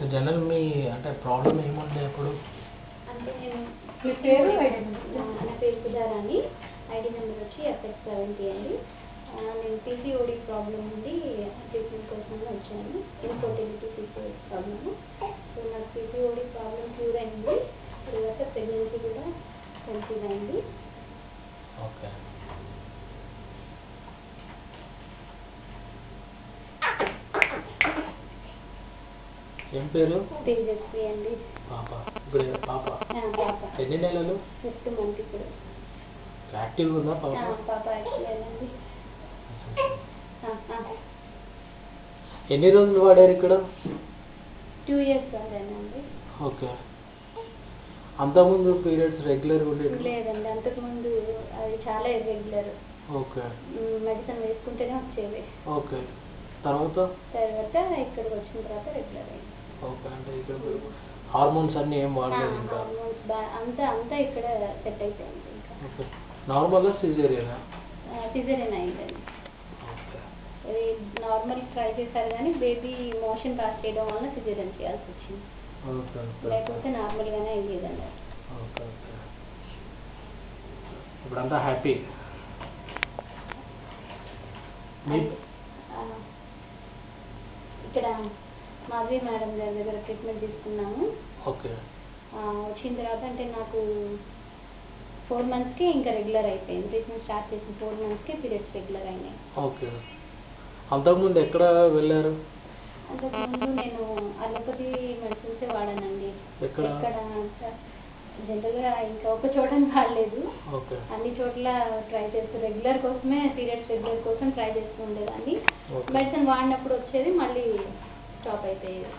General మీ అంటే problem ఏముండే ఇప్పుడు? అంటే నేను మీ పేరు నా పేరు సుధారాణి, ఐడి నెంబర్ వచ్చి FX70 అండి. నేను PCOD ప్రాబ్లం ఉంది, ట్రీట్మెంట్ కోసం వచ్చాను. Infertility PCOD problem. సో నాకు PCOD ప్రాబ్లం క్యూర్ అయింది, తర్వాత ప్రెగ్నెన్సీ కూడా కన్సీవ్ అయింది. ఓకే. ఏం పేరు? తేజస్వి అండి. పాప ఇప్పుడు పాప ఎన్ని నెలలు? 5th month ఇప్పుడు. యాక్టివ్గా ఉందా పాప? పాప యాక్టివ్ అండి. ఎన్ని రోజులు వాడారు ఇక్కడ? 2 years వాడానండి. ఓకే. అంతకుముందు పీరియడ్స్ రెగ్యులర్గా ఉండేది? లేదండి, అంతకుముందు అది చాలా ఇర్రెగ్యులర్. ఓకే. మెడిసిన్ వేసుకుంటేనే వచ్చేవి. ఓకే. తర్వాత ఇక్కడికి వచ్చిన తర్వాత రెగ్యులర్ అయింది. ఓకే. అంటే ఇక్కడ హార్మోన్స్ అన్నీ ఏం వాడలేదు ఇంకా? హార్మోన్స్ అంతా ఇక్కడ సెట్ అయిపోయింది ఇంకా. ఓకే. నార్మల్గా సిజేరియనా? సిజేరియన్ అయిందండి. ఇది నార్మల్ ట్రై చేశారు కానీ బేబీ మోషన్ పాస్ చేయడం వల్ల సిజేరియన్ చేయాల్సి వచ్చింది. లేకపోతే నార్మల్గానే అయ్యేదండి. ఓకే. ఓకే. ఇప్పుడంతా హ్యాపీ? ఇక్కడ మాధవి మేడం గారి దగ్గర ట్రీట్మెంట్ తీసుకున్నాము. ఓకే. వచ్చిన తర్వాత అంటే నాకు 4 monthsకి ఇంకా రెగ్యులర్ అయిపోయింది. ట్రీట్మెంట్ స్టార్ట్ చేసిన 4 monthsకి పీరియడ్స్ రెగ్యులర్ అయినాయి. ఓకే. అంతకుముందు ఎక్కడ వెళ్ళారు? అంతకుముందు నేను అలోపతి మెడిసిన్సే వాడానండి. ఎక్కడ జనరల్గా ఇంకా ఒక చోట వాడలేదు, అన్ని చోట్ల ట్రై చేస్తూ రెగ్యులర్ కోసమే, పీరియడ్స్ రెగ్యులర్ కోసం ట్రై చేస్తూ ఉండేదాన్ని. మెడిసిన్ వాడినప్పుడు వచ్చేది, మళ్ళీ స్టాప్ అయిపోయేది.